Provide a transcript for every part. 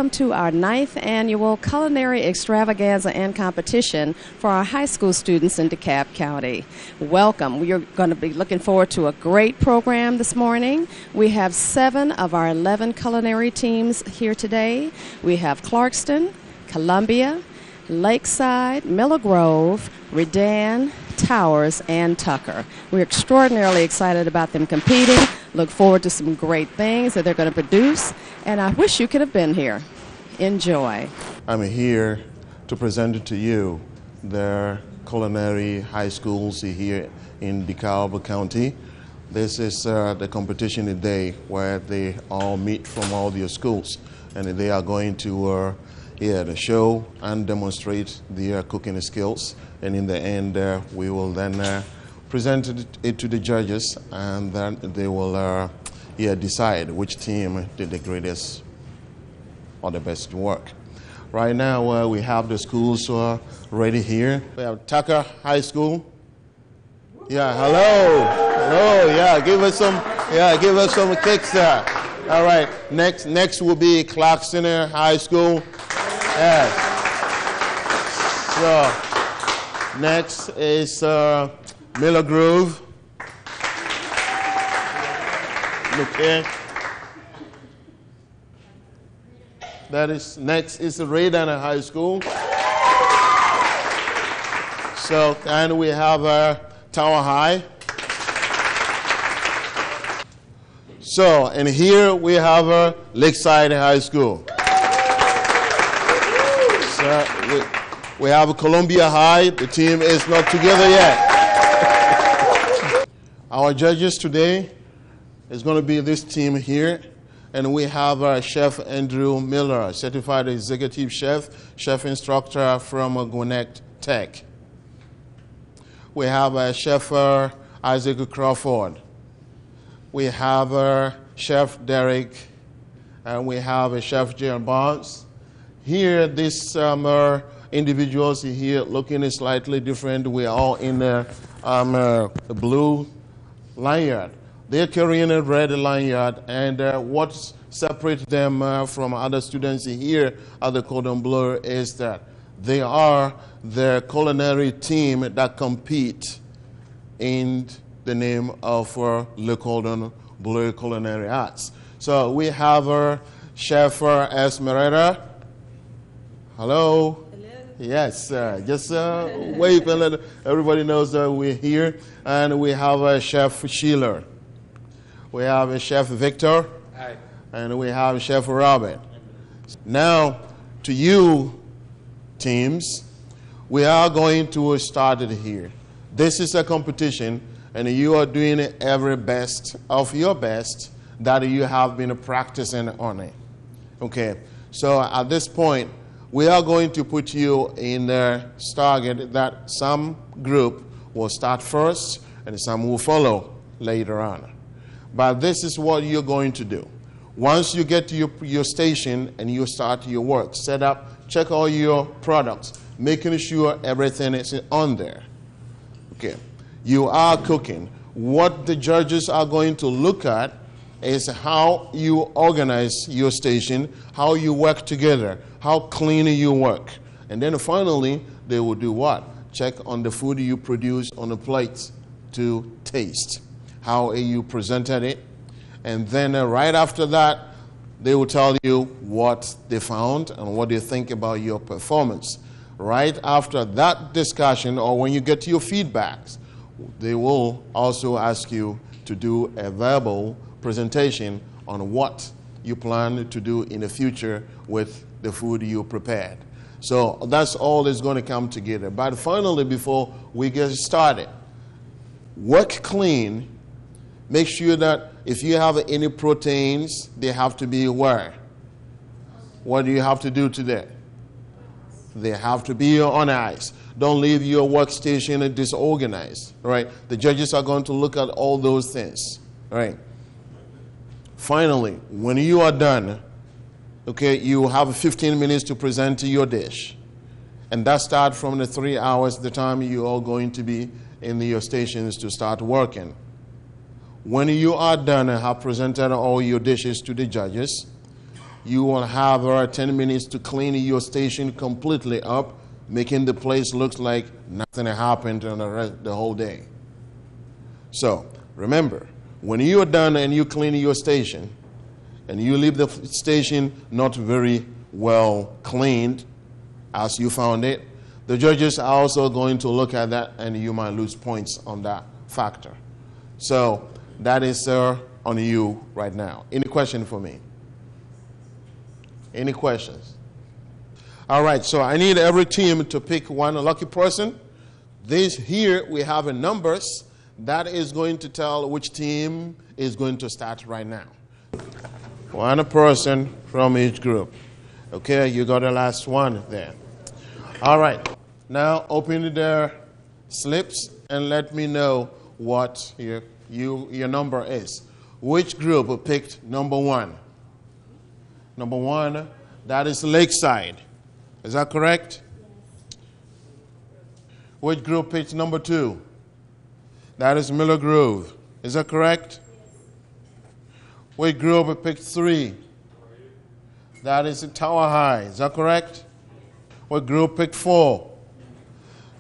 welcome to our 9th annual Culinary Extravaganza and Competition for our high school students in DeKalb County. Welcome. We are going to be looking forward to a great program this morning. We have 7 of our 11 culinary teams here today. We have Clarkston, Columbia, Lakeside, Miller Grove, Redan, Towers, and Tucker. We're extraordinarily excited about them competing. Look forward to some great things that they're going to produce, and I wish you could have been here. Enjoy. I'm here to present to you the culinary high schools here in DeKalb County. This is the competition today where they all meet from all their schools, and they are going to to show and demonstrate their cooking skills, and in the end we will then present it to the judges, and then they will decide which team did the greatest or the best work. Right now we have the schools ready here. We have Tucker High School. Yeah, hello, yeah, give us some kicks there. All right, next will be Clarkston High School. Yes. So next is Miller Grove. Okay. That is next is Redan High School. So and we have Tower High. So and here we have Lakeside High School. We have Columbia High. The team is not together yet. Our judges today is going to be this team here. And we have Chef Andrew Miller, certified executive chef, chef instructor from Gwinnett Tech. We have Chef Isaac Crawford. We have Chef Derek. And we have Chef Jan Barnes. Here, these individuals here looking slightly different. We are all in the blue lanyard. They're carrying a red lanyard, and what separates them from other students here at the Cordon Bleu is that they are the culinary team that compete in the name of Le Cordon Bleu Culinary Arts. So we have Chef Esmeralda. Hello. Yes, just wave and let everybody knows that we're here. And we have Chef Sheila. We have Chef Victor. Hi. And we have Chef Robert. Now, to you teams, we are going to start it here. This is a competition, and you are doing every best of your best that you have been practicing on it. Okay, so at this point, we are going to put you in the target that some group will start first and some will follow later on. But this is what you're going to do. Once you get to your station and you start your work, set up, check all your products, making sure everything is on there. Okay, you are cooking. What the judges are going to look at is how you organize your station, how you work together, how clean you work. And then finally, they will do what? Check on the food you produce on the plates to taste, how you presented it. And then right after that, they will tell you what they found and what they think about your performance. Right after that discussion, or when you get your feedbacks, they will also ask you to do a verbal presentation on what you plan to do in the future with the food you prepared. So that's all that's going to come together. But finally, before we get started, work clean. Make sure that if you have any proteins, they have to be where? What do you have to do today? They have to be on ice. Don't leave your workstation disorganized, right? The judges are going to look at all those things, right? Finally, when you are done, okay, you have 15 minutes to present your dish. And that starts from the 3 hours, the time you are going to be in your stations to start working. When you are done and have presented all your dishes to the judges, You will have 10 minutes to clean your station completely up, making the place look like nothing happened on the whole day. So remember, when you are done and you clean your station, and you leave the station not very well cleaned as you found it, the judges are also going to look at that, and you might lose points on that factor. So that is on you right now. Any question for me? Any questions? All right, so I need every team to pick one lucky person. This here we have in numbers. That is going to tell which team is going to start right now. One person from each group. Okay, you got the last one there. All right, now open their slips and let me know what your number is. Which group picked number one? Number one, that is Lakeside. Is that correct? Which group picked number two? That is Miller Grove. Is that correct? Which group picked three? That is Tower High. Is that correct? What group picked four?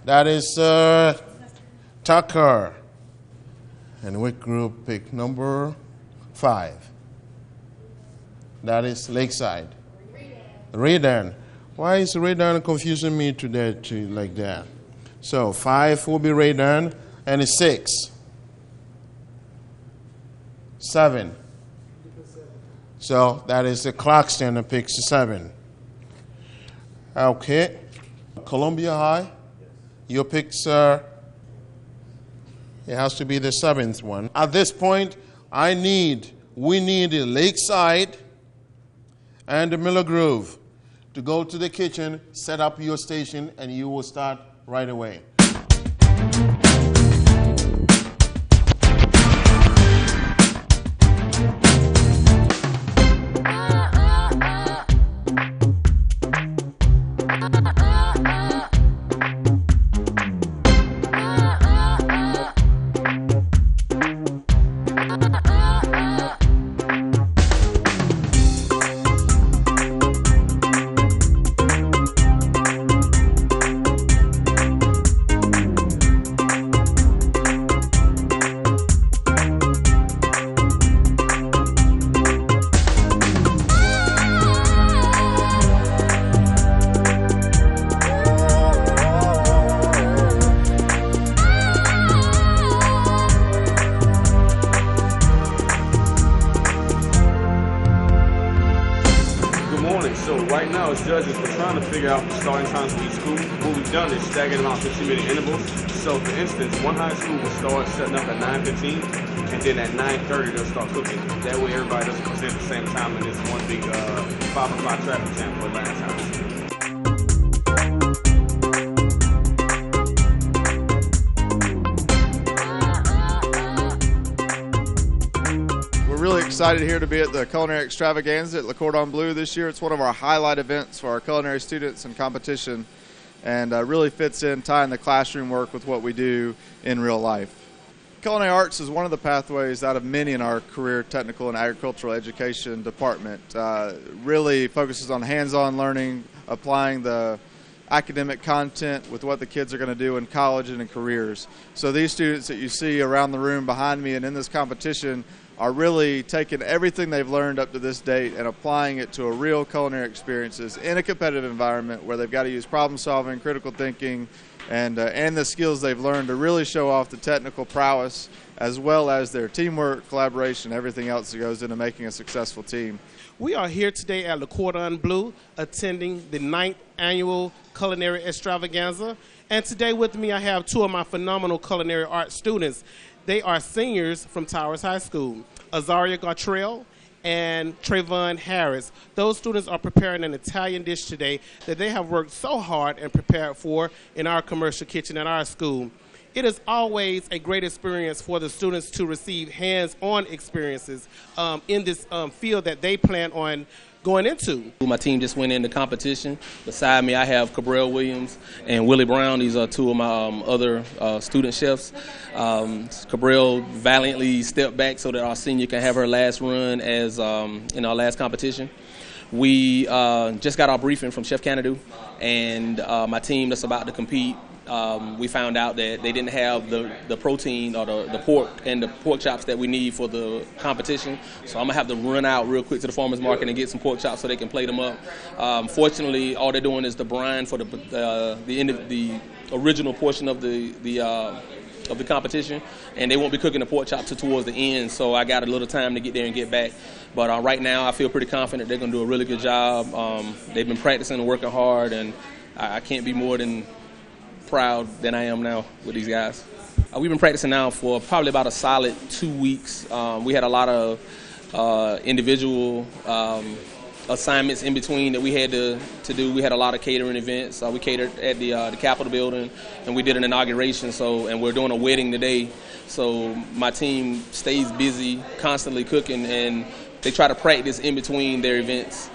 That is Tucker. And what group picked number 5? That is Lakeside. Redan. Why is Redan confusing me today like that? So 5 will be Redan, and it's 6. 7. So that is the Clarkston that picks 7. Okay. Columbia High, your picks it has to be the 7th one. At this point, we need the Lakeside and the Miller Grove to go to the kitchen, set up your station, and you will start right away. Right now, as judges, we're trying to figure out the starting times for each school. What we've done is staggered them out 15-minute intervals. So, for instance, one high school will start setting up at 9:15, and then at 9:30 they'll start cooking. That way, everybody doesn't present at the same time, and it's one big 5 o'clock traffic jam for Atlanta time. Really excited here to be at the Culinary Extravaganza at Le Cordon Bleu this year. It's one of our highlight events for our culinary students and competition, and really fits in tying the classroom work with what we do in real life. Culinary arts is one of the pathways out of many in our career technical and agricultural education department. Really focuses on hands-on learning, applying the academic content with what the kids are going to do in college and in careers. So these students that you see around the room behind me and in this competition are really taking everything they've learned up to this date and applying it to a real culinary experiences in a competitive environment where they've got to use problem solving, critical thinking, and the skills they've learned to really show off the technical prowess as well as their teamwork, collaboration, everything else that goes into making a successful team. We are here today at Le Cordon Bleu attending the 9th annual Culinary Extravaganza. And today with me I have 2 of my phenomenal culinary arts students. They are seniors from Towers High School, Azaria Gartrell and Trayvon Harris. Those students are preparing an Italian dish today that they have worked so hard and prepared for in our commercial kitchen at our school. It is always a great experience for the students to receive hands-on experiences in this field that they plan on going into. My team just went into competition. Beside me, I have Cabral Williams and Willie Brown. These are 2 of my other student chefs. Cabral valiantly stepped back so that our senior can have her last run as in our last competition. We just got our briefing from Chef Canadu, and my team that's about to compete. We found out that they didn't have the protein or the pork and the pork chops that we need for the competition. So I'm going to have to run out real quick to the farmer's market and get some pork chops so they can plate them up. Fortunately, all they're doing is the brine for the original portion of the competition, and they won't be cooking the pork chops towards the end, so I got a little time to get there and get back. But right now I feel pretty confident they're going to do a really good job. They've been practicing and working hard, and I can't be more than proud than I am now with these guys. We've been practicing now for probably about a solid 2 weeks. We had a lot of individual assignments in between that we had to do. We had a lot of catering events. We catered at the Capitol building, and we did an inauguration. And we're doing a wedding today. So my team stays busy, constantly cooking, and they try to practice in between their events,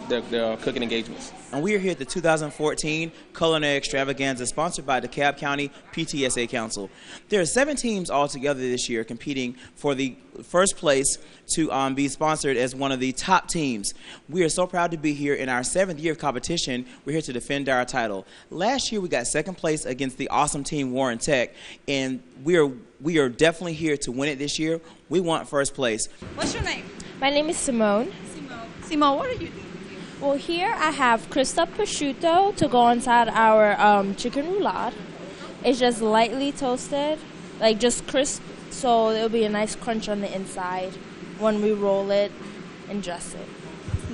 their cooking engagements. And we are here at the 2014 Culinary Extravaganza, sponsored by DeKalb County PTSA Council. There are 7 teams altogether this year competing for the first place to be sponsored as one of the top teams. We are so proud to be here in our 7th year of competition. We're here to defend our title. Last year we got 2nd place against the awesome team Warren Tech, and we are definitely here to win it this year. We want first place. What's your name? My name is Simone. Simone, what are you doing? Well, here I have crisp prosciutto to go inside our chicken roulade. It's just lightly toasted, like just crisp, so it'll be a nice crunch on the inside when we roll it and dress it.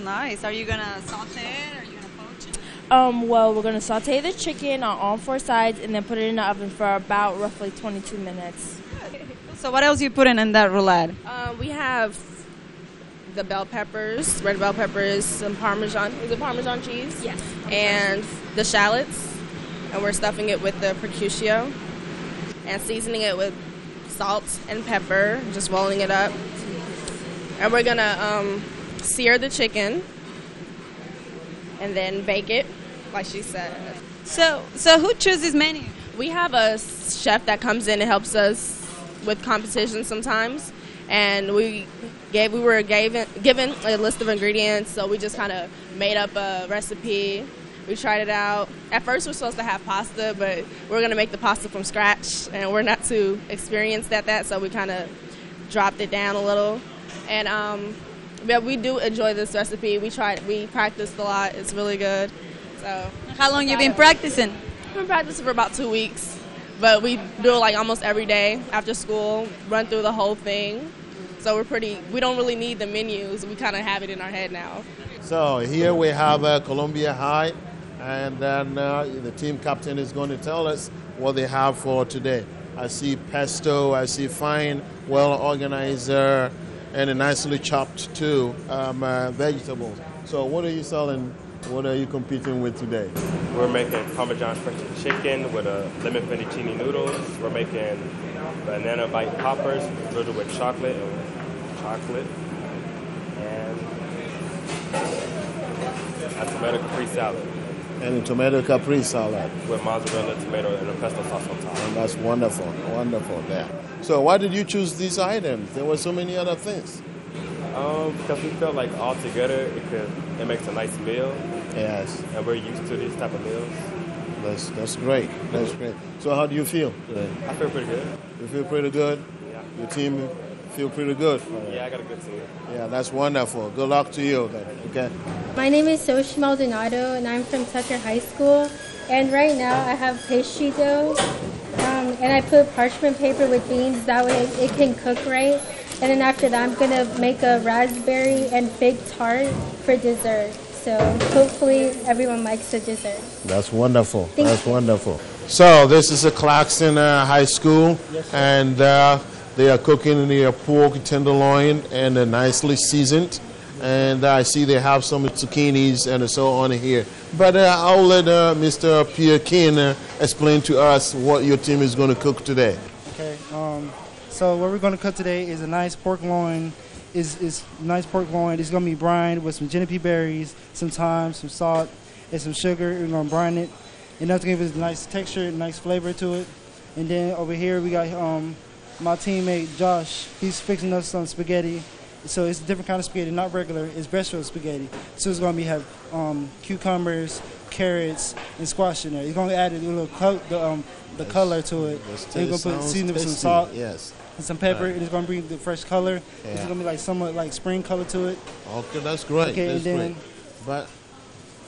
Nice. Are you going to saute it or are you going to poach it? Well, we're going to saute the chicken on all 4 sides and then put it in the oven for about roughly 22 minutes. Good. So what else you putting in that roulade? We have the bell peppers, red bell peppers, some Parmesan. Is it Parmesan cheese? Yes. And the shallots. And we're stuffing it with the prosciutto and seasoning it with salt and pepper, just rolling it up. And we're going to sear the chicken and then bake it, like she said. So who chooses menu? We have a chef that comes in and helps us with competitions sometimes. And we were given a list of ingredients, so we just kind of made up a recipe. We tried it out. At first, we're supposed to have pasta, but we're going to make the pasta from scratch, and we're not too experienced at that, so we kind of dropped it down a little. And but we do enjoy this recipe. We practiced a lot. It's really good. So how long you been practicing? We've been practicing for about 2 weeks, but we do it like almost every day after school. Run through the whole thing. So we don't really need the menus. We kind of have it in our head now. So here we have Columbia High, and then the team captain is going to tell us what they have for today. I see pesto, I see fine, well-organized, and a nicely chopped too, vegetables. So what are you selling? What are you competing with today? We're making Parmesan French chicken with lemon fettuccine noodles. We're making banana bite poppers filled with chocolate and a tomato capri salad. And a tomato capri salad. With mozzarella, tomato, and a pesto sauce on top. And that's wonderful, wonderful there. So why did you choose these items? There were so many other things. Because we felt like all together it makes a nice meal. Yes. And we're used to these type of meals. That's great. That's great. So how do you feel today? I feel pretty good. You feel pretty good? Yeah. Your team feel pretty good? Yeah, I got a good team. Yeah, that's wonderful. Good luck to you then, okay? My name is Soshi Maldonado, and I'm from Tucker High School. And right now I have pastry dough, and I put parchment paper with beans, that way it can cook right. And then after that I'm going to make a raspberry and fig tart for dessert. So hopefully everyone likes the dessert. That's wonderful. Thank you. Wonderful. So this is a Claxton High School, and they are cooking their pork tenderloin and nicely seasoned. And I see they have some zucchinis and so on here. But I'll let Mr. Pierre King explain to us what your team is going to cook today. Okay. So what we're going to cook today is a nice pork loin. Is nice pork loin. It's going to be brined with some juniper berries, some thyme, some salt, and some sugar. We're going to brine it, and that's going to give us a nice texture, nice flavor to it. And then over here we got my teammate Josh. He's fixing us some spaghetti, So it's a different kind of spaghetti, not regular. It's vegetable spaghetti. So it's going to have cucumbers, carrots, and squash in there. You're going to add a little the color to it. And you're going to put season with some salt and some pepper. And it's going to bring the fresh color. Yeah. It's going to be like somewhat like spring color to it. Okay, that's great. Okay, that's and then great. But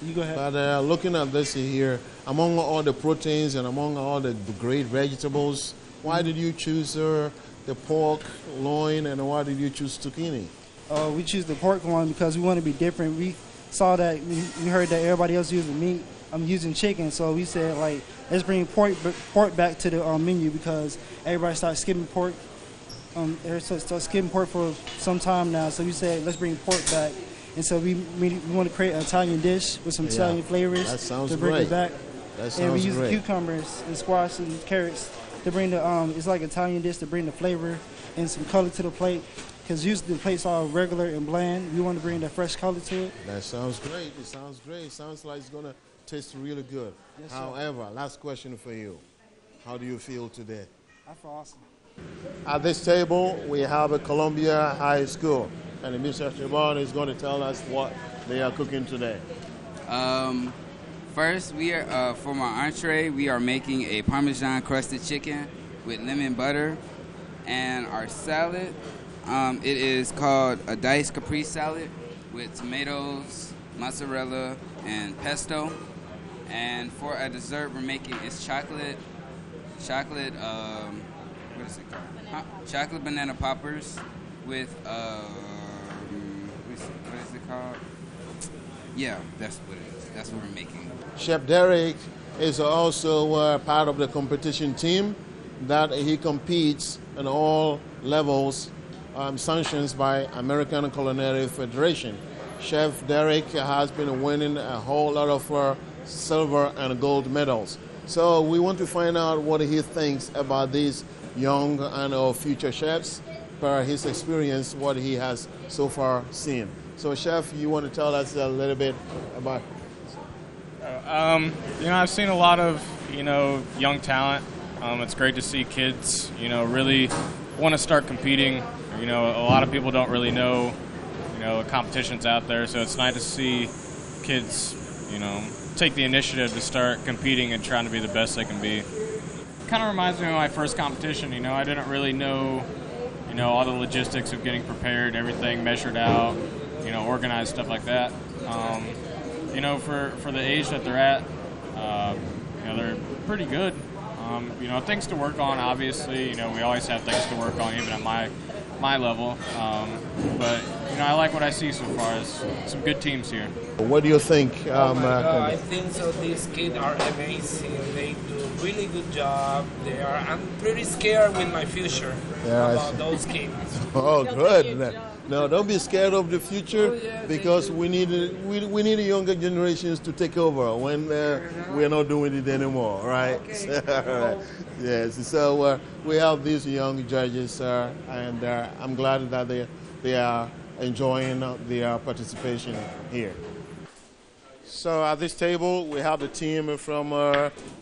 you go ahead. But looking at this here, among all the proteins and among all the great vegetables, why did you choose the pork loin, and why did you choose zucchini? We choose the pork loin because we want to be different. We saw that, we heard that everybody else using meat. I'm using chicken, so we said, like, let's bring pork back to the menu because everybody started skipping pork. Everybody started skipping pork for some time now, so we said, let's bring pork back. And so we want to create an Italian dish with some Italian flavors to bring it back. That sounds and we use great. Cucumbers and squash and carrots to bring the it's like Italian dish to bring the flavor and some color to the plate. Because usually the plate's all regular and bland. We want to bring that fresh color to it. That sounds great. It sounds great. It sounds like it's going to taste really good. Yes, sir. However, last question for you. How do you feel today? I feel awesome. At this table, we have a Columbia High School. And Mr. Chabon is going to tell us what they are cooking today. First, we are for my entree, we are making a Parmesan crusted chicken with lemon butter. And our salad, it is called a diced caprese salad with tomatoes, mozzarella, and pesto. And for a dessert, we're making chocolate, what is it called? Chocolate banana poppers with, what is it called? Yeah, that's what it is. That's what we're making. Chef Derek is also part of the competition team that he competes in all levels sanctions by American Culinary Federation. Chef Derek has been winning a whole lot of silver and gold medals. So we want to find out what he thinks about these young and future chefs, per his experience, what he has so far seen. So, Chef, you want to tell us a little bit about? I've seen a lot of young talent. It's great to see kids really want to start competing. A lot of people don't really know the competitions out there, so it's nice to see kids take the initiative to start competing and trying to be the best they can be. Kind of reminds me of my first competition. I didn't really know all the logistics of getting prepared, everything measured out, organized, stuff like that. For the age that they're at, they're pretty good. Things to work on, obviously. We always have things to work on, even at my level. But I like what I see so far. Is some good teams here. What do you think? Oh my God, I think so. These kids are amazing. They do a really good job. I'm pretty scared with my future about those kids. Oh, good. No, don't be scared of the future because we need the younger generations to take over when we're not doing it anymore, right? Okay. Yes. So we have these young judges, and I'm glad that they are enjoying their participation here. So at this table, we have the team from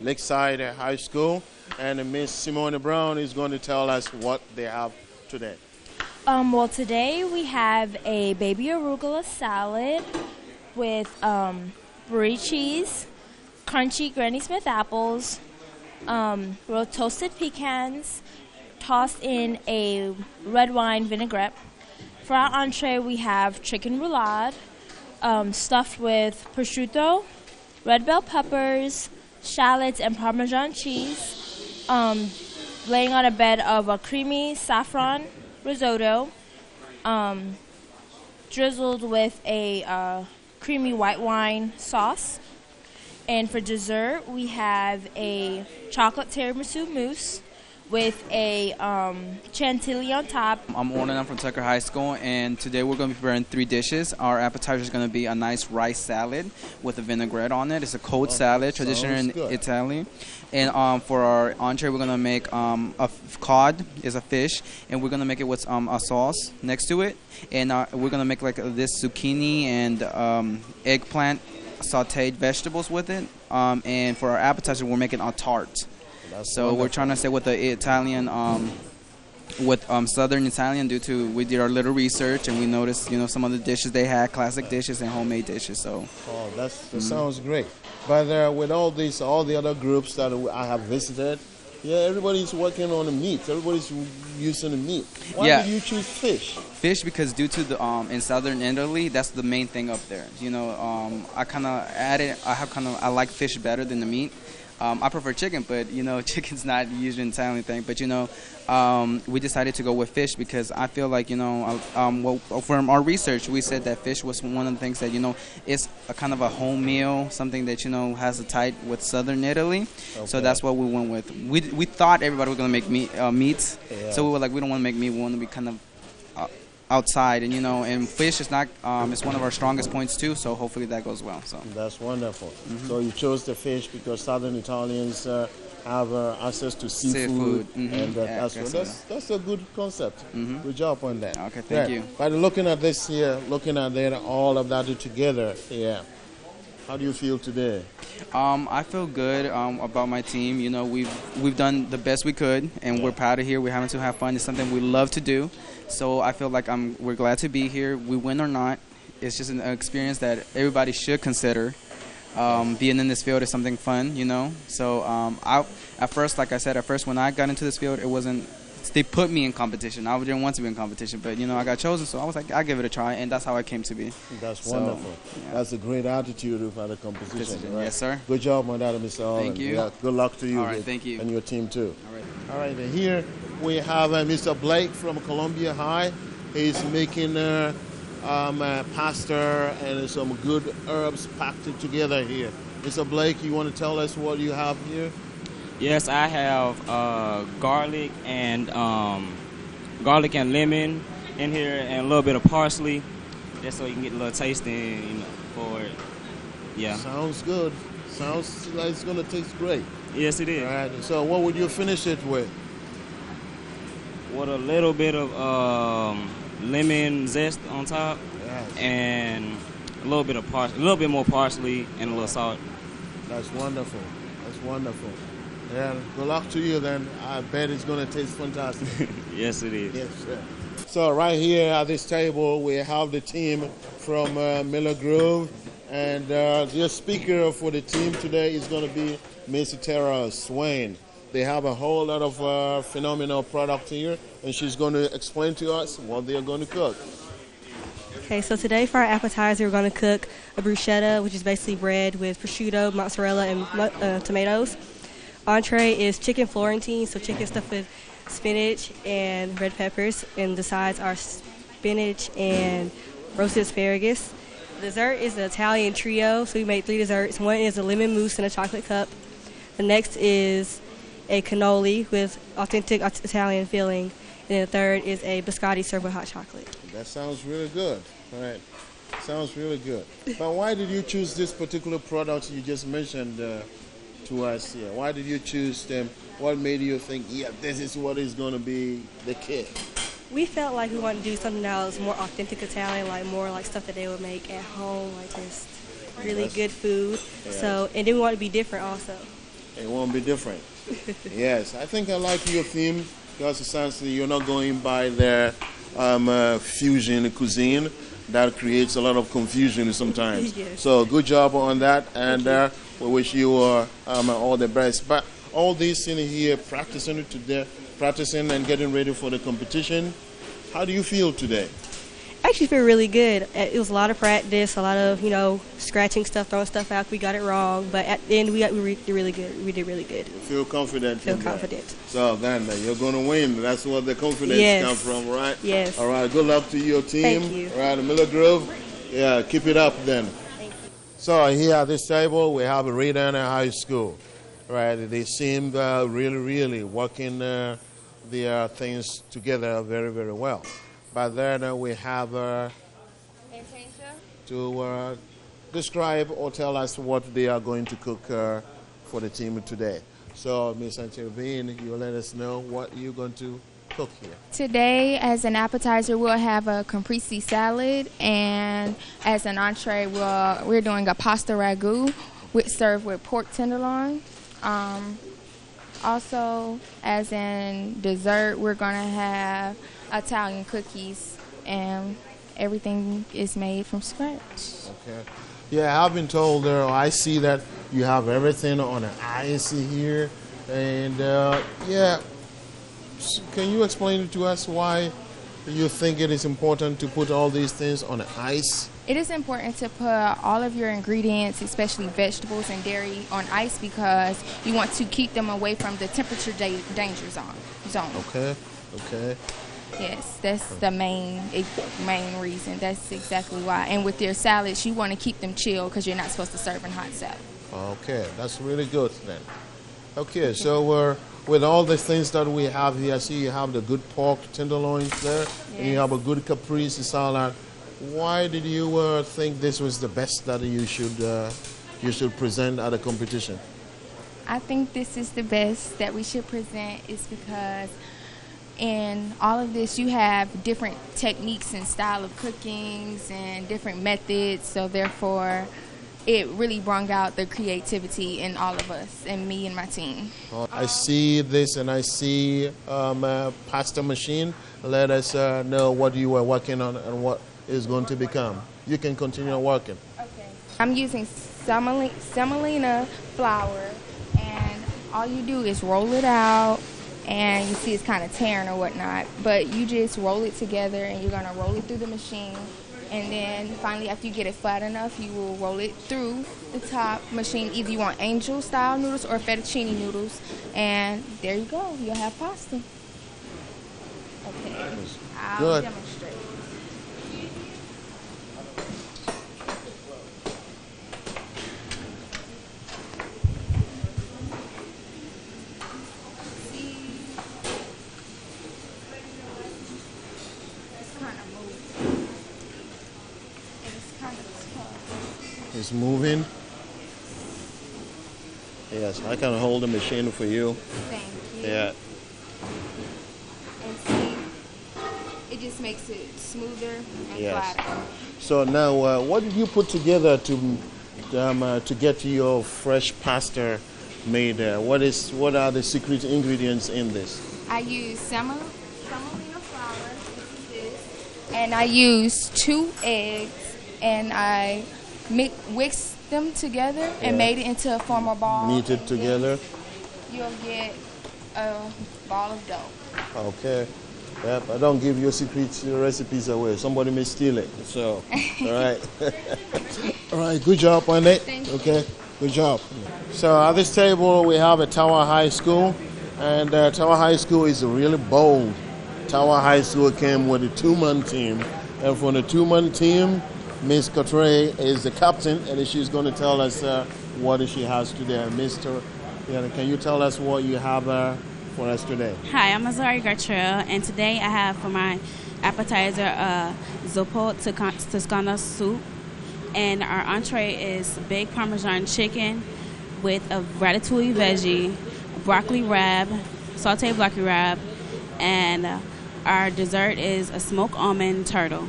Lakeside High School, and Miss Simone Brown is going to tell us what they have today. Well, today we have a baby arugula salad with brie cheese, crunchy Granny Smith apples, toasted pecans, tossed in a red wine vinaigrette. For our entree, we have chicken roulade, stuffed with prosciutto, red bell peppers, shallots, and Parmesan cheese, laying on a bed of a creamy saffron risotto, drizzled with a creamy white wine sauce. And for dessert, we have a chocolate tiramisu mousse with a chantilly on top. I'm Ornan, I'm from Tucker High School, and today we're going to be preparing 3 dishes. Our appetizer is going to be a nice rice salad with a vinaigrette on it. It's a cold salad, traditional in Italy. And for our entree, we're going to make a cod, is a fish, and we're going to make it with a sauce next to it. And we're going to make like this zucchini and eggplant sauteed vegetables with it. And for our appetizer, we're making a tart. So we're trying to stay with the Italian with Southern Italian due to we did our little research and we noticed, some of the dishes they had, classic dishes and homemade dishes. So. Oh, that sounds great. But with all the other groups that I have visited, everybody's working on the meat. Everybody's using the meat. Why did you choose fish? Fish because due to the in Southern Italy, that's the main thing up there. I kind of added. I like fish better than the meat. I prefer chicken, but chicken's not usually an Italian thing. But we decided to go with fish because I feel like from our research, we said that fish was one of the things that it's a kind of a home meal, something that has a tie with Southern Italy. Okay. So that's what we went with. We thought everybody was gonna make meats, so we were like, we don't want to make meat. We want to be kind of outside, and fish is not. It's one of our strongest points too. So hopefully that goes well. So that's wonderful. Mm-hmm. So you chose the fish because Southern Italians have access to seafood, and that's a good concept. Mm-hmm. Good job on that. Okay, thank you. But looking at this here, looking at that, all of that together, how do you feel today? I feel good about my team. We've done the best we could, and we're proud of here. We're having to have fun. It's something we love to do. So I feel like we're glad to be here. We win or not, it's just an experience that everybody should consider. Being in this field is something fun, So at first, like I said, when I got into this field, it wasn't. They put me in competition. I didn't want to be in competition, but I got chosen, so I was like, I'll give it a try, and that's how I came to be. That's wonderful. Yeah. That's a great attitude for the competition. Right? Yes, sir. Good job on that, Mr. Allen. Thank you. Good luck to you. All right, thank you. And your team too. All right. And here we have Mr. Blake from Columbia High. He's making pasta and some good herbs packed together here. Mr. Blake, you want to tell us what you have here? Yes, I have garlic and lemon in here, and a little bit of parsley, just so you can get a little taste for it. Yeah. Sounds good. Sounds like it's gonna taste great. Yes, it is. All right. So, what would you finish it with? With a little bit of lemon zest on top, and a little bit of a little bit more parsley, and a little salt. That's wonderful. That's wonderful. Yeah, good luck to you then. I bet it's going to taste fantastic. Yes, it is. Yes, sir. So right here at this table, we have the team from Miller Grove. And the speaker for the team today is going to be Miss Tara Swain. They have a whole lot of phenomenal product here, and she's going to explain to us what they're going to cook. Okay, so today for our appetizer, we're going to cook a bruschetta, which is basically bread with prosciutto, mozzarella, and tomatoes. Entree is chicken Florentine, so chicken stuffed with spinach and red peppers, and the sides are spinach and roasted asparagus. Dessert is the Italian trio, so we made 3 desserts. One is a lemon mousse in a chocolate cup. The next is a cannoli with authentic Italian filling, and then the third is a biscotti served with hot chocolate. That sounds really good. All right, sounds really good. But why did you choose this particular product you just mentioned to us here? Why did you choose them? What made you think, this is what is going to be the kit? We felt like we wanted to do something that was more authentic Italian, like more like stuff that they would make at home, like just really good food. Yeah. So, and then we want to be different also. It won't be different. Yes, I think I like your theme because essentially you're not going by their fusion cuisine. That creates a lot of confusion sometimes. Yes. So good job on that, and we wish you all the best. But all these in here, practicing and getting ready for the competition. How do you feel today? I actually feel really good. It was a lot of practice, a lot of, scratching stuff, throwing stuff out. We got it wrong, but at the end, we did really good. We did really good. You feel confident? Feel confident. So then you're going to win. That's where the confidence comes from, right? Yes. All right. Good luck to your team. Thank you. All right, Miller Grove. Yeah, keep it up then. Thank you. So here at this table, we have Radana High School. Right. They seem really working their things together very, very well. But then we have to describe or tell us what they are going to cook for the team today. So, Ms. Intervene, you let us know what you're going to cook here. Today, as an appetizer, we'll have a caprese salad, and as an entree, we're doing a pasta ragu served with pork tenderloin. Also, as in dessert, we're going to have Italian cookies, and everything is made from scratch. Okay. Yeah, I've been told I see that you have everything on an ice here. And, yeah, can you explain to us why you think it is important to put all these things on ice? It is important to put all of your ingredients, especially vegetables and dairy, on ice because you want to keep them away from the temperature danger zone. Okay, okay. Yes, that's the main reason. That's exactly why. And with your salads, you want to keep them chilled because you're not supposed to serve in hot salad. Okay, that's really good then. Okay, so with all the things that we have here, I see you have the good pork tenderloins there, and you have a good caprese salad. Why did you think this was the best that you should present at a competition? I think this is the best that we should present is because in all of this you have different techniques and style of cookings and different methods, so therefore it really brought out the creativity in all of us and me and my team. I see this and I see a pasta machine. Let us know what you were working on and what is going to become. You can continue working. Okay. I'm using semolina flour, and all you do is roll it out, and you see it's kind of tearing or whatnot, but you just roll it together and you're going to roll it through the machine, and then finally after you get it flat enough, you will roll it through the top machine. Either you want angel style noodles or fettuccine noodles, and there you go, you'll have pasta. Okay, I'll demonstrate. It's moving. Yes, I can hold the machine for you. Thank you. Yeah. And see, it just makes it smoother and flatter. So now, what did you put together to get your fresh pasta made? What are the secret ingredients in this? I use semolina flour, this is this, and I use 2 eggs, and I whisked them together and made it into a formal ball. Kneaded together. You'll get a ball of dough. Okay. Yep, I don't give your secret recipes away. Somebody may steal it. So, all right. All right, good job on it. Thank you. Okay, good job. So at this table we have a Tower High School, and Tower High School is really bold. Tower High School came with a 2-man team, and from the 2-man team, Miss Cotray is the captain, and she's going to tell us what she has today. Mr. Can you tell us what you have for us today? Hi, I'm Azari Gartrell, and today I have for my appetizer Zoppo Toscana soup, and our entree is baked Parmesan chicken with a ratatouille veggie, broccoli rab, sauteed broccoli rab, and our dessert is a smoked almond turtle.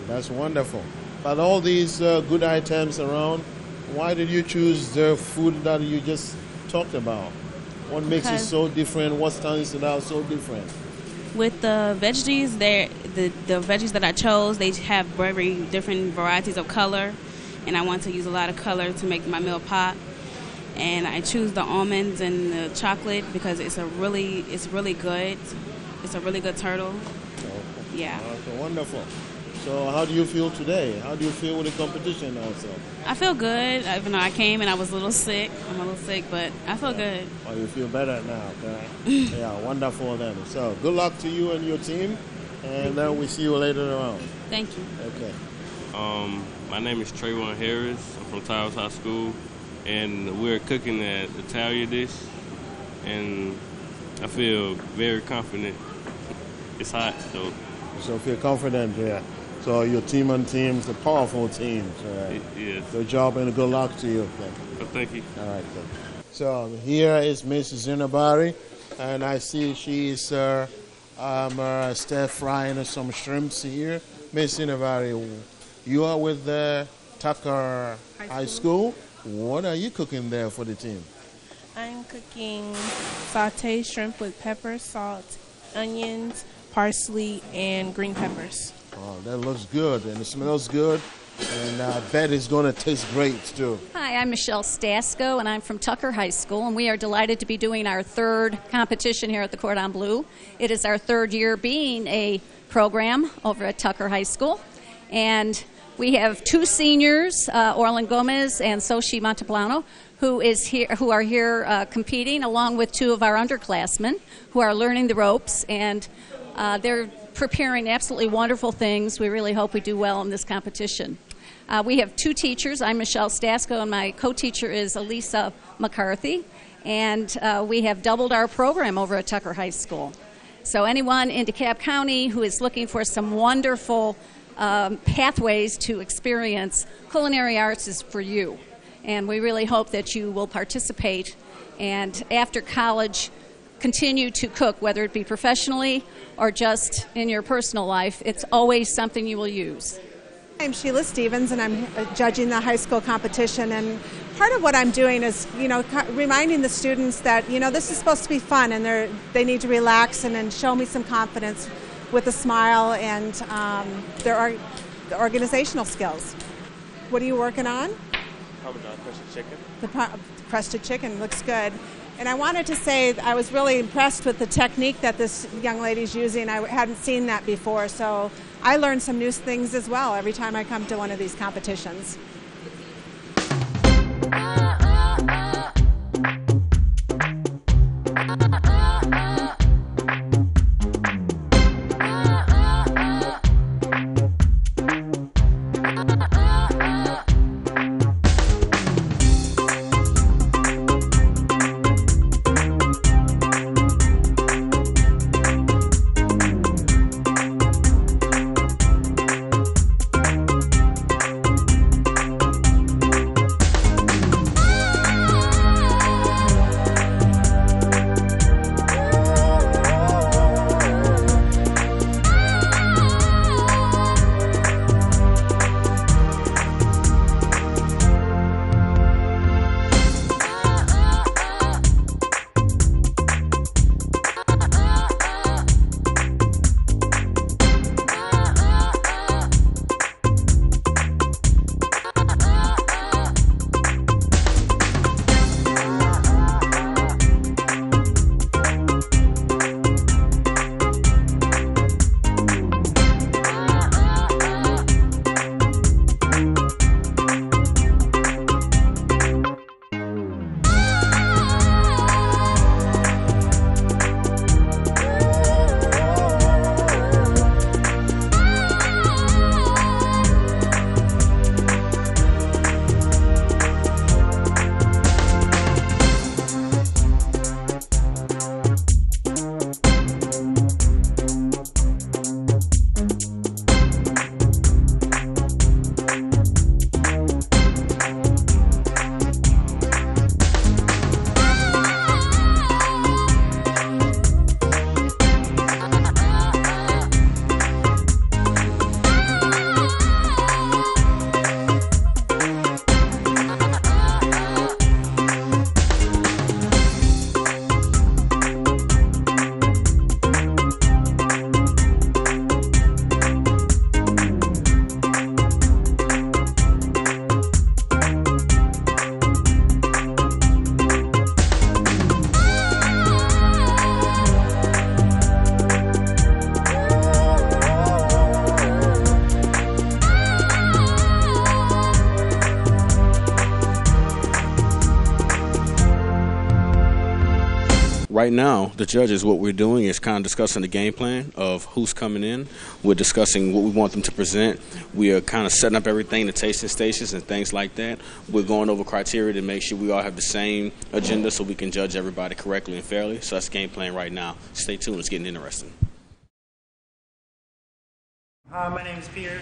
That's wonderful. But all these good items around, why did you choose the food that you just talked about? What makes it so different? What stands it out so different? With the veggies, the veggies that I chose, they have very different varieties of color, and I want to use a lot of color to make my meal pop. And I choose the almonds and the chocolate because it's really good. It's a really good turtle. Okay. Yeah. Okay, wonderful. So how do you feel today? How do you feel with the competition also? I feel good, even though I came and I was a little sick. I'm a little sick, but I feel good. Oh, you feel better now, okay? Yeah, wonderful then. So good luck to you and your team, and then we'll see you later on. Thank you. Okay. My name is Trayvon Harris. I'm from Towers High School, and we're cooking an Italian dish, and I feel very confident. It's hot, so. So feel confident, yeah. So your team and team is a powerful team. Yes. Good job and good luck to you. Thank you. All right. Then. So here is Miss Zinabari, and I see she's stir frying some shrimps here. Miss Zinabari, you are with Tucker High School. What are you cooking there for the team? I'm cooking sauteed shrimp with pepper, salt, onions, parsley, and green peppers. Oh, that looks good, and it smells good, and I bet it's going to taste great, too. Hi, I'm Michelle Stasko, and I'm from Tucker High School, and we are delighted to be doing our third competition here at the Cordon Bleu. It is our third year being a program over at Tucker High School, and we have two seniors, Orlin Gomez and Sochi Monteplano, who are here competing, along with two of our underclassmen who are learning the ropes, and they're preparing absolutely wonderful things. We really hope we do well in this competition. We have two teachers. I'm Michelle Stasko, and my co-teacher is Elisa McCarthy, and we have doubled our program over at Tucker High School. So anyone in DeKalb County who is looking for some wonderful pathways to experience culinary arts is for you. And we really hope that you will participate and after college continue to cook, whether it be professionally or just in your personal life. It's always something you will use. I'm Sheila Stevens, and I'm judging the high school competition. And part of what I'm doing is, reminding the students that, this is supposed to be fun, and they need to relax and show me some confidence with a smile and the organizational skills. What are you working on? Parmesan crusted chicken. The crusted chicken looks good. And I wanted to say I was really impressed with the technique that this young lady's using. I hadn't seen that before, so I learned some new things as well every time I come to one of these competitions. Right now, the judges, what we're doing is kind of discussing the game plan of who's coming in. We're discussing what we want them to present. We are kind of setting up everything, the tasting stations and things like that. We're going over criteria to make sure we all have the same agenda so we can judge everybody correctly and fairly. So that's the game plan right now. Stay tuned. It's getting interesting. Hi, my name is Peter,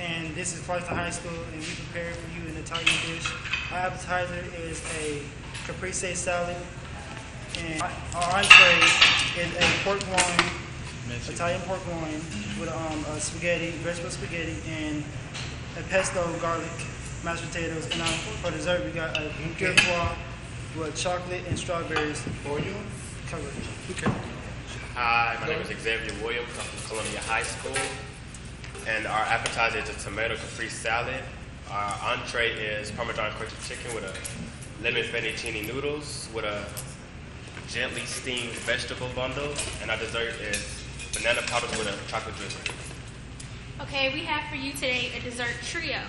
and this is Clarkston High School, and we prepared for you an Italian dish. Our appetizer is a caprese salad, and our entree is a pork loin, Italian pork loin with spaghetti, vegetable spaghetti, and a pesto garlic mashed potatoes. And for dessert, we got a pure foie with chocolate and strawberries. Oreo? Chocolate. Okay. Hi, my name is Xavier Williams. I'm from Columbia High School. And our appetizer is a tomato capri salad. Our entree is Parmesan crusted chicken with a lemon fettuccine noodles with a gently steamed vegetable bundle. And our dessert is banana powders with a chocolate drizzle. Okay, we have for you today a dessert trio.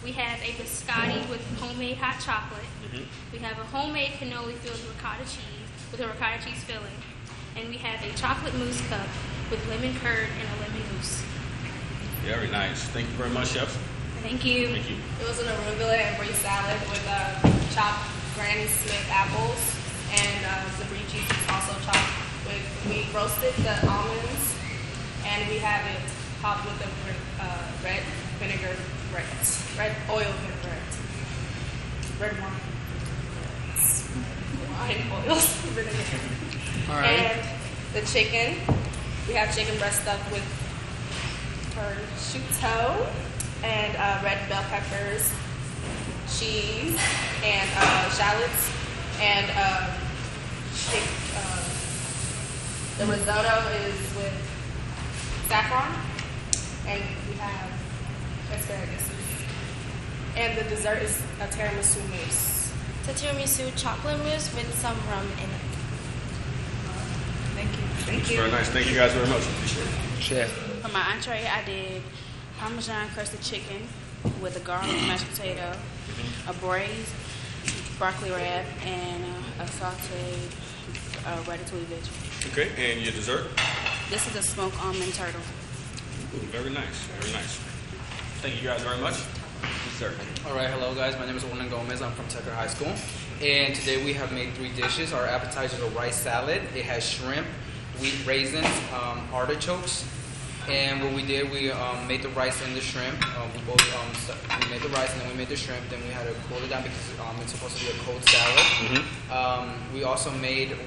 We have a biscotti with homemade hot chocolate. We have a homemade cannoli filled with ricotta cheese, with a ricotta cheese filling. And we have a chocolate mousse cup with lemon curd and a lemon mousse. Very nice. Thank you very much, Chef. Thank you. Thank you. It was an arugula and brie salad with chopped Granny Smith apples, and the brie cheese is also chopped with. We roasted the almonds, and we have it topped with the red vinegar red oil vinaigrette, red wine oil vinegar. All right. And the chicken, we have chicken breast stuffed with prosciutto and red bell peppers, cheese, and shallots, and the risotto is with saffron, and we have asparagus. And the dessert is a tiramisu mousse. It's a tiramisu chocolate mousse with some rum in it. Thank you. Thank you. Very nice. Thank you guys very much. Appreciate it. Chef. For my entree, I did Parmesan crusted chicken with a garlic mashed potato, a braised broccoli wrap, and a sauteed ratatouille veggie. Okay, and your dessert? This is a smoked almond turtle. Ooh, very nice. Very nice. Thank you guys very much. Dessert. All right, hello guys. My name is Orlando Gomez. I'm from Tucker High School. And today we have made 3 dishes. Our appetizer is a rice salad. It has shrimp, wheat raisins, artichokes. And what we did, we made the rice and the shrimp. We made the rice and then we made the shrimp. Then we had to cool it down because it's supposed to be a cold salad. We also made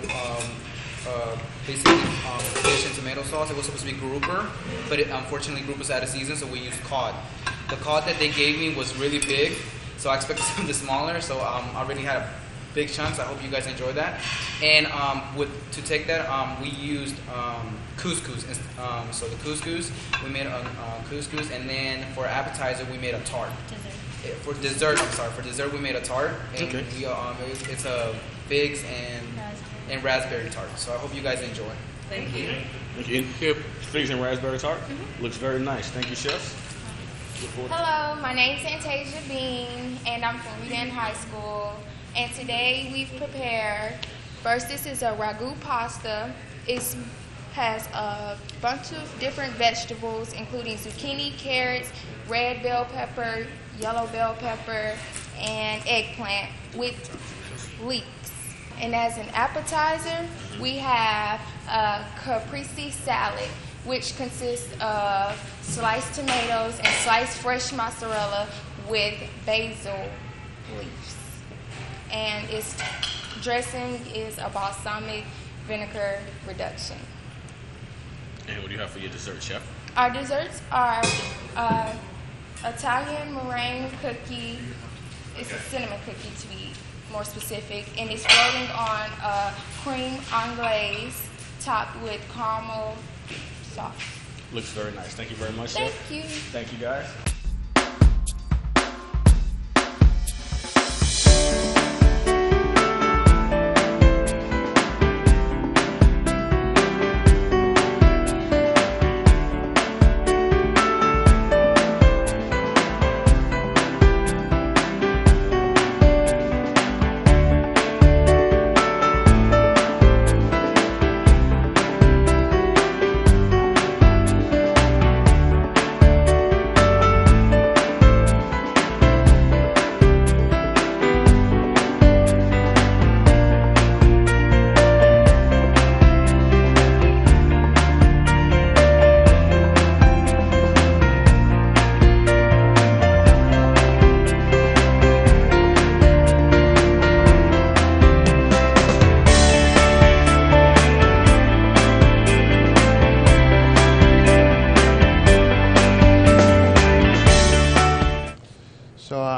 basically fish and tomato sauce. It was supposed to be grouper, but unfortunately grouper's out of season, so we used cod. The cod that they gave me was really big, so I expected something smaller. So I already had big chunks. I hope you guys enjoyed that. And to take that, we used couscous. So the couscous, we made a couscous, and then for appetizer, we made a tart. For dessert, we made a tart. And Okay. It's a figs and raspberry tart. So I hope you guys enjoy. Thank you. Thank you. Here, figs and raspberry tart. Looks very nice. Thank you, chefs. Hello, my name's Fantasia Bean, and I'm from Redan High School. And today we've prepared, first this is a ragu pasta. It has a bunch of different vegetables, including zucchini, carrots, red bell pepper, yellow bell pepper, and eggplant with leeks. And as an appetizer, we have a caprese salad, which consists of sliced tomatoes and sliced fresh mozzarella with basil leaves. And its dressing is a balsamic vinegar reduction. And what do you have for your dessert, chef? Our desserts are Italian meringue cookie. It's a cinnamon cookie to be more specific, and it's floating on a cream anglaise topped with caramel sauce. Looks very nice. Thank you very much, Thank chef. you. Thank you, guys.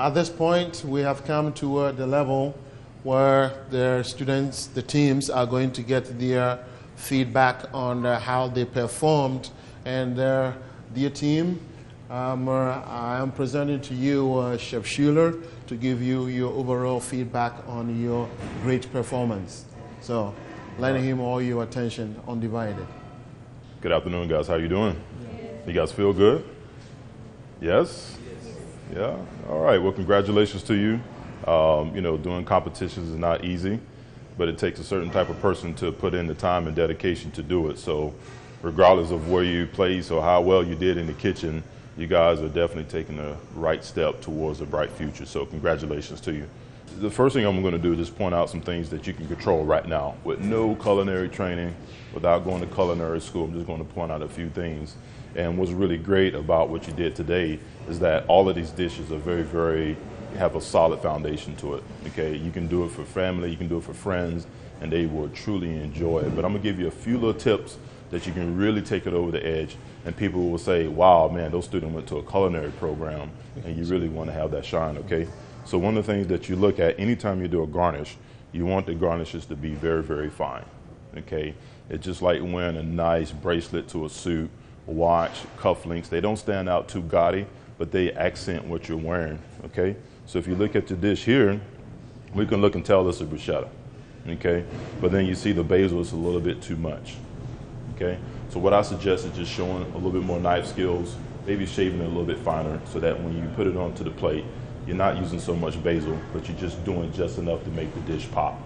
At this point, we have come to the level where the students, the teams, are going to get their feedback on how they performed. And dear team, I am presenting to you Chef Schuler to give you your overall feedback on your great performance. So, lending him all your attention undivided. Good afternoon, guys. How you doing? You guys feel good? Yes? Yeah? All right. Well, congratulations to you. You know, doing competitions is not easy, but it takes a certain type of person to put in the time and dedication to do it. So regardless of where you placed or how well you did in the kitchen, you guys are definitely taking the right step towards a bright future. So congratulations to you. The first thing I'm going to do is just point out some things that you can control right now. With no culinary training, without going to culinary school, I'm just going to point out a few things. And what's really great about what you did today is that all of these dishes are have a solid foundation to it. Okay, you can do it for family, you can do it for friends, and they will truly enjoy it. But I'm gonna give you a few little tips that you can really take it over the edge, and people will say, wow, man, those students went to a culinary program, and you really want to have that shine, okay? So one of the things that you look at anytime you do a garnish, you want the garnishes to be very, very fine, okay? It's just like wearing a nice bracelet to a suit, watch, cufflinks. They don't stand out too gaudy, but they accent what you're wearing, okay? So if you look at the dish here, we can look and tell this is bruschetta, okay? But then you see the basil is a little bit too much, okay? So what I suggest is just showing a little bit more knife skills, maybe shaving it a little bit finer so that when you put it onto the plate, you're not using so much basil, but you're just doing just enough to make the dish pop,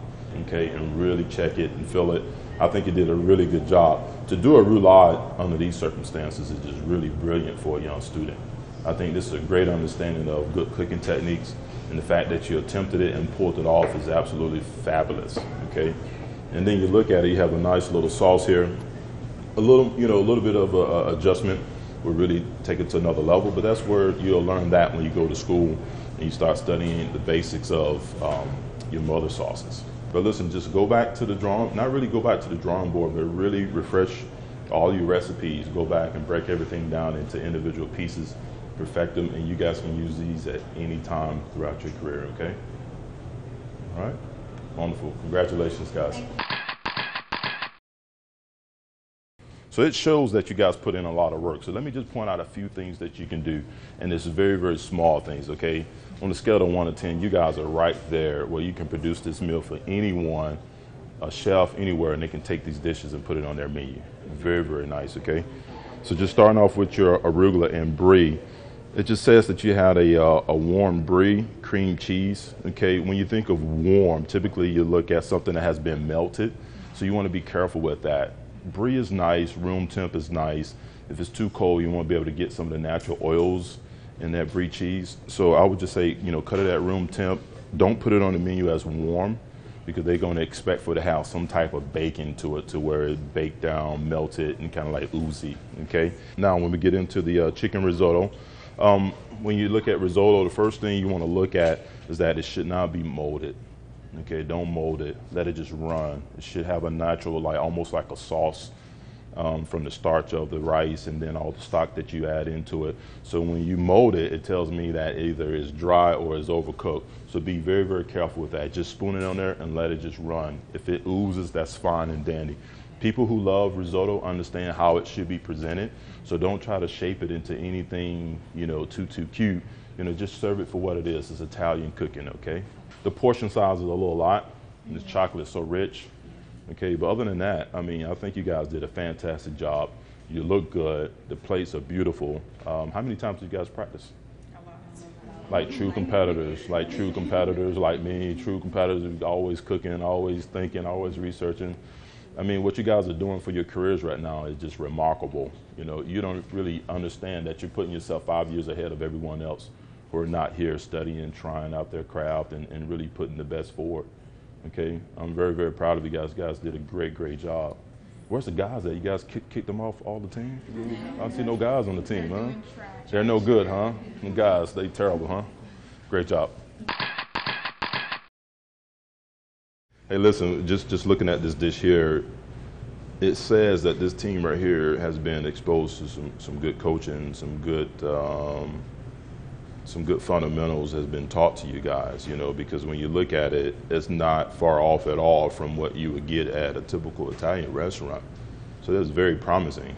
okay? And really check it and feel it. I think you did a really good job. To do a roulade under these circumstances is just really brilliant for a young student. I think this is a great understanding of good cooking techniques, and the fact that you attempted it and pulled it off is absolutely fabulous, okay? And then you look at it, you have a nice little sauce here. A little bit of a adjustment will really take it to another level, but that's where you'll learn that when you go to school and you start studying the basics of your mother sauces. But listen, just go back to the not really go back to the drawing board, but really refresh all your recipes. Go back and break everything down into individual pieces, perfect them, and you guys can use these at any time throughout your career, okay? All right? Wonderful. Congratulations, guys. So it shows that you guys put in a lot of work. So let me just point out a few things that you can do, and it's very, very small things, okay? On a scale of 1 to 10, you guys are right there where you can produce this meal for anyone, a chef anywhere, and they can take these dishes and put it on their menu. Very, very nice, okay? So just starting off with your arugula and brie, it just says that you had a warm brie, cream cheese, okay? When you think of warm, typically you look at something that has been melted, so you want to be careful with that. Brie is nice, room temp is nice. If it's too cold, you want to be able to get some of the natural oils in that brie cheese. So I would just say, cut it at room temp. Don't put it on the menu as warm, because they're going to expect for it to have some type of bacon to it, to where it baked down, melted, and kind of like oozy, okay? Now, when we get into the chicken risotto, when you look at risotto, the first thing you want to look at is that it should not be molded. Okay, don't mold it. Let it just run. It should have a natural, almost like a sauce from the starch of the rice and then all the stock that you add into it. So when you mold it, it tells me that either it's dry or it's overcooked. So be very, very careful with that. Just spoon it on there and let it just run. If it oozes, that's fine and dandy. People who love risotto understand how it should be presented. So don't try to shape it into anything, too cute. Just serve it for what it is. It's Italian cooking, okay? The portion size is a little lot, and the chocolate's so rich, okay? But other than that, I think you guys did a fantastic job. You look good. The plates are beautiful. How many times did you guys practice? A lot. Like true competitors, like me, true competitors, always cooking, always thinking, always researching. What you guys are doing for your careers right now is just remarkable. You don't really understand that you're putting yourself 5 years ahead of everyone else who are not here studying, trying out their craft, and really putting the best forward, okay? I'm very, very proud of you guys. You guys did a great, great job. Where's the guys at? You guys kicked them off all the team? I don't see no guys on the team, huh? They're no good, huh? The guys, they terrible, huh? Great job. Hey, listen, just looking at this dish here, it says that this team right here has been exposed to some good coaching, some good some good fundamentals has been taught to you guys, you know, because when you look at it, it's not far off at all from what you would get at a typical Italian restaurant. So that's very promising.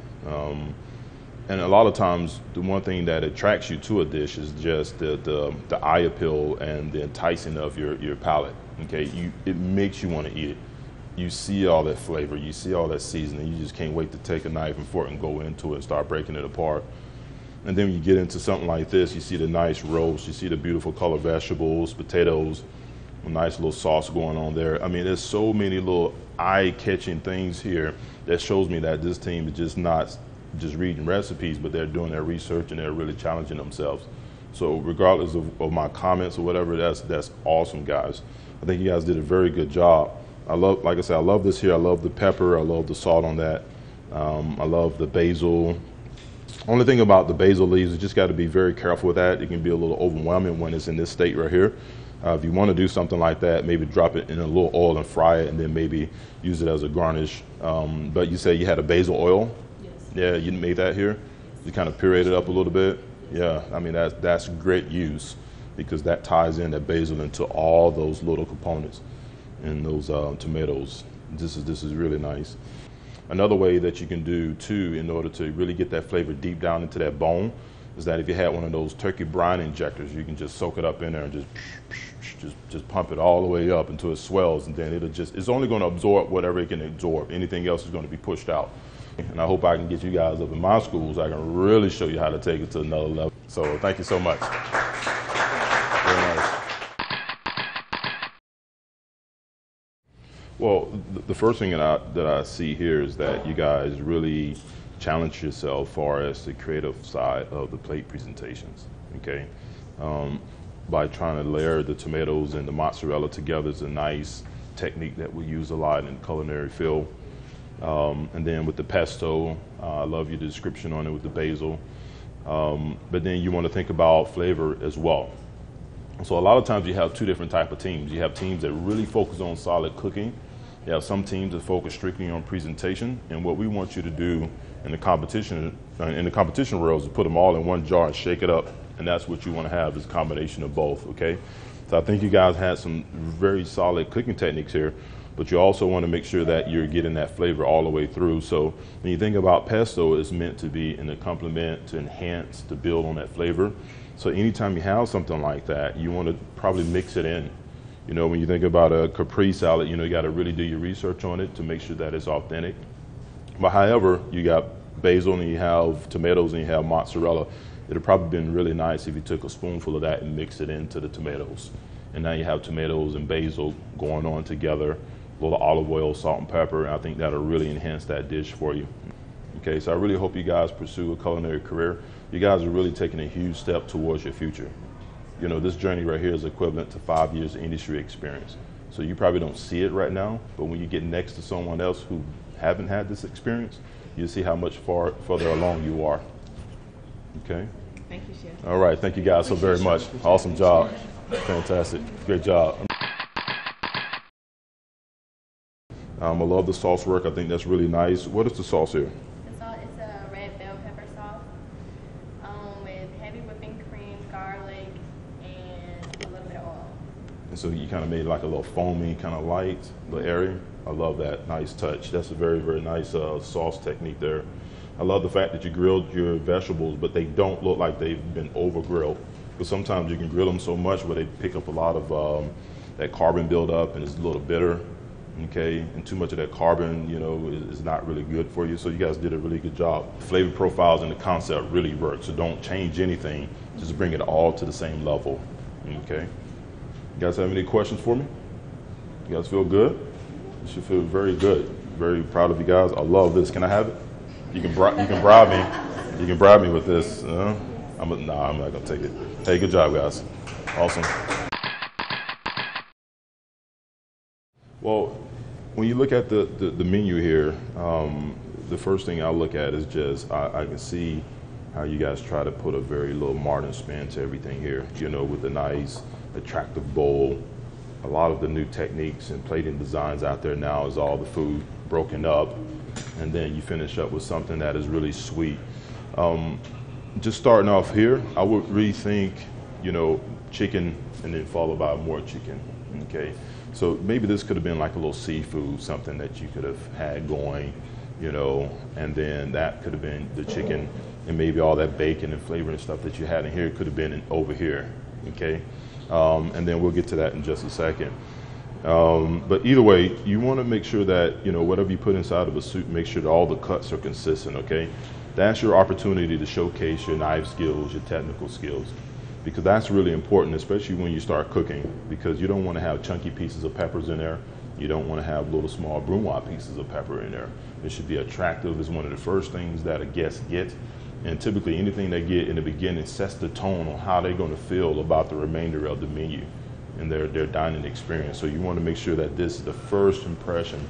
And a lot of times, the one thing that attracts you to a dish is just the eye appeal and the enticing of your palate. Okay, it makes you want to eat it. You see all that flavor, you see all that seasoning, you just can't wait to take a knife and fork and go into it and start breaking it apart. And then when you get into something like this, you see the nice roast, you see the beautiful colored vegetables, potatoes, a nice little sauce going on there. I mean, there's so many little eye-catching things here that shows me that this team is just not just reading recipes, but they're doing their research and they're really challenging themselves. So regardless of my comments or whatever, that's awesome, guys. I think you guys did a very good job. Like I said, I love this here. I love the pepper. I love the salt on that. I love the basil. Only thing about the basil leaves, you just got to be very careful with that. It can be a little overwhelming when it's in this state right here. If you want to do something like that, maybe drop it in a little oil and fry it, and then maybe use it as a garnish. But you say you had a basil oil? Yes. Yeah, you made that here? You kind of pureed it up a little bit? Yeah, I mean, that's great use, because that ties in that basil into all those little components in those tomatoes. This is really nice. Another way that you can do too, in order to really get that flavor deep down into that bone, is that if you had one of those turkey brine injectors, you can just soak it up in there and just pump it all the way up until it swells, and then it's only going to absorb whatever it can absorb. Anything else is going to be pushed out. And I hope I can get you guys up in my schools. I can really show you how to take it to another level. So thank you so much. Very nice. Well, the first thing that I see here is that you guys really challenge yourself as far as the creative side of the plate presentations, okay? By trying to layer the tomatoes and the mozzarella together is a nice technique that we use a lot in culinary field. And then with the pesto, I love your description on it with the basil. But then you want to think about flavor as well. So a lot of times you have two different type of teams. You have teams that really focus on solid cooking. You have some teams that focus strictly on presentation. And what we want you to do in the competition world is to put them all in one jar and shake it up. And that's what you want to have, is a combination of both, okay? So I think you guys had some very solid cooking techniques here, but you also want to make sure that you're getting that flavor all the way through. So when you think about pesto, it's meant to be an accompaniment, to enhance, to build on that flavor. So anytime you have something like that, you want to probably mix it in. You know, when you think about a Capri salad, you know, you got to really do your research on it to make sure that it's authentic. But however, you got basil and you have tomatoes and you have mozzarella. It would probably been really nice if you took a spoonful of that and mixed it into the tomatoes. And now you have tomatoes and basil going on together, a little olive oil, salt and pepper, and I think that'll really enhance that dish for you. Okay, so I really hope you guys pursue a culinary career. You guys are really taking a huge step towards your future. You know, this journey right here is equivalent to 5 years of industry experience. So you probably don't see it right now, but when you get next to someone else who haven't had this experience, you'll see how much further along you are. Okay? Thank you, Chef. All right, thank you guys so very much. Awesome job. Fantastic. Great job. I love the sauce work. I think that's really nice. What is the sauce here? It's a red bell pepper sauce with heavy whipping cream, garlic, and a little bit of oil. And so you kind of made like a little foamy, kind of light, little airy. I love that. Nice touch. That's a very, very nice sauce technique there. I love the fact that you grilled your vegetables, but they don't look like they've been over grilled. Because sometimes you can grill them so much where they pick up a lot of that carbon buildup and it's a little bitter. Okay, and too much of that carbon, you know, is not really good for you. So you guys did a really good job. Flavor profiles and the concept really work. So don't change anything. Just bring it all to the same level. Okay. You guys have any questions for me? You guys feel good? You should feel very good. Very proud of you guys. I love this. Can I have it? You can bribe me. You can bribe me with this. Nah, I'm not gonna take it. Hey, good job, guys. Awesome. Well, when you look at the menu here, the first thing I look at is just I can see how you guys try to put a very little modern spin to everything here, you know, with a nice, attractive bowl. A lot of the new techniques and plating designs out there now is all the food broken up, and then you finish up with something that is really sweet. Just starting off here, I would rethink you know, chicken and then followed by more chicken, okay? So maybe this could have been like a little seafood, something that you could have had going, you know, and then that could have been the chicken, and maybe all that bacon and flavor and stuff that you had in here could have been over here, okay? And then we'll get to that in just a second. But either way, you want to make sure that, you know, whatever you put inside of a soup, make sure that all the cuts are consistent, okay? That's your opportunity to showcase your knife skills, your technical skills, because that's really important, especially when you start cooking, because you don't want to have chunky pieces of peppers in there. You don't want to have little small brunoise pieces of pepper in there. It should be attractive. It's one of the first things that a guest gets. And typically anything they get in the beginning sets the tone on how they're going to feel about the remainder of the menu and their dining experience. So you want to make sure that this is the first impression.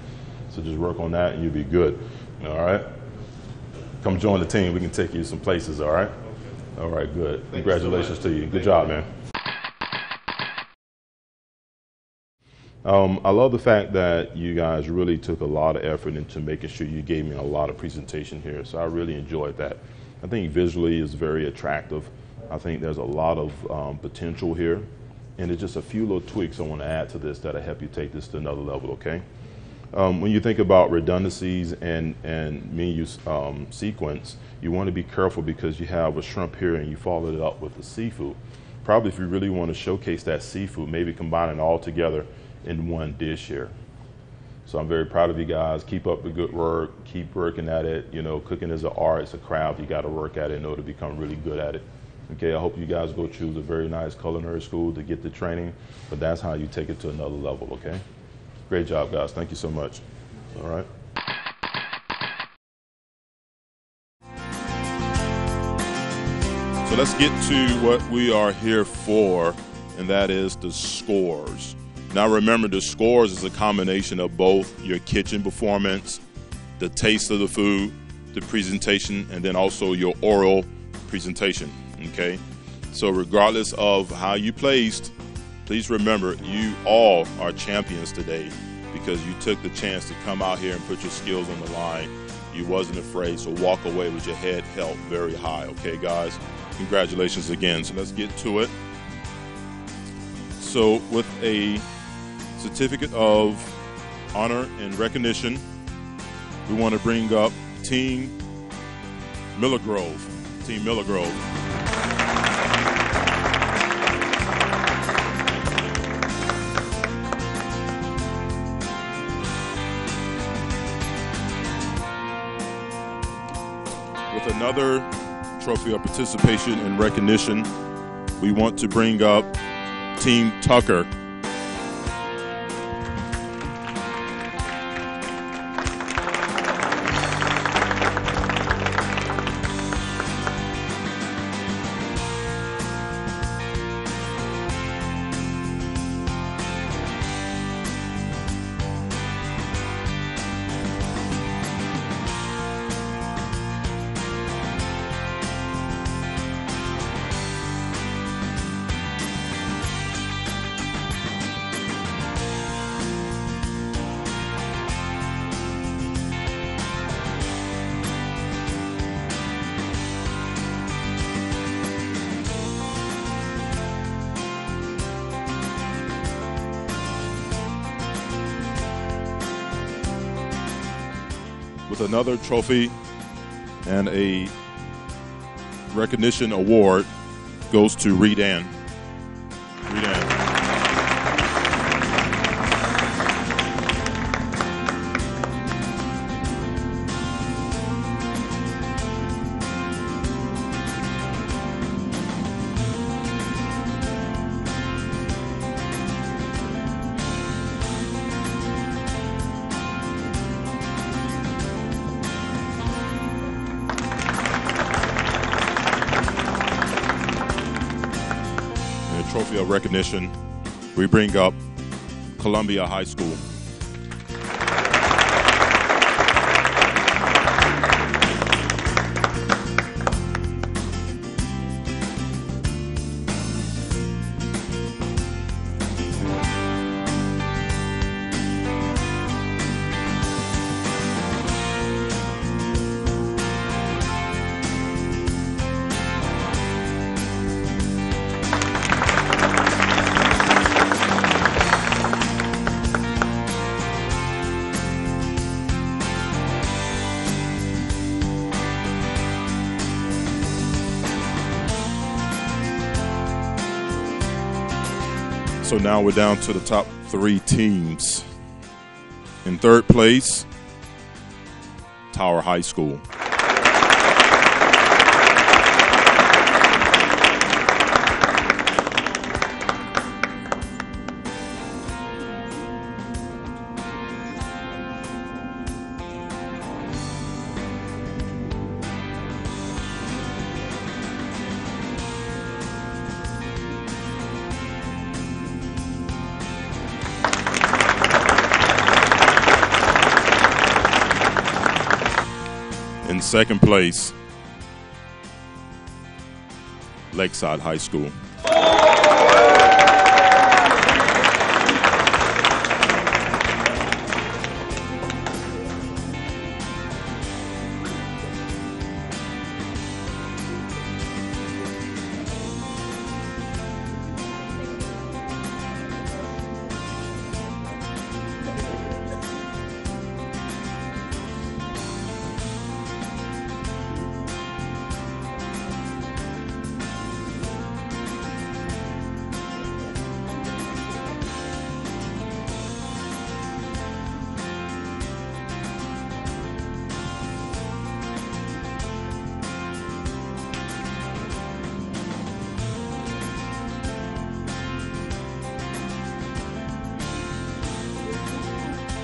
So just work on that and you'll be good. All right? Come join the team. We can take you some places, all right? All right, good. Congratulations to you. Good job, man. I love the fact that you guys really took a lot of effort into making sure you gave me a lot of presentation here. So I really enjoyed that. I think visually is very attractive. I think there's a lot of potential here. And there's just a few little tweaks I want to add to this that'll help you take this to another level, okay? When you think about redundancies and menu sequence, you want to be careful because you have a shrimp here and you follow it up with the seafood. Probably if you really want to showcase that seafood, maybe combine it all together in one dish here. So I'm very proud of you guys. Keep up the good work. Keep working at it. You know, cooking is an art. It's a craft. You got to work at it in order to become really good at it. Okay, I hope you guys go choose a very nice culinary school to get the training, but that's how you take it to another level, okay? Great job, guys. Thank you so much. All right. So let's get to what we are here for, and that is the scores. Now remember, the scores is a combination of both your kitchen performance, the taste of the food, the presentation, and then also your oral presentation, okay? So regardless of how you placed, please remember, you all are champions today because you took the chance to come out here and put your skills on the line. You wasn't afraid, so walk away with your head held very high, okay, guys? Congratulations again. So let's get to it. So with a certificate of honor and recognition, we want to bring up Team Miller Grove. Team Miller Grove. With another trophy of participation and recognition, we want to bring up Team Tucker. With another trophy and a recognition award goes to Redan. Redan. Trophy of recognition, we bring up Columbia High School. So now we're down to the top 3 teams. In third place, Tower High School. In second place, Lakeside High School.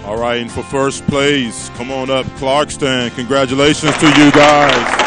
All right, and for first place, come on up, Clarkston. Congratulations to you guys.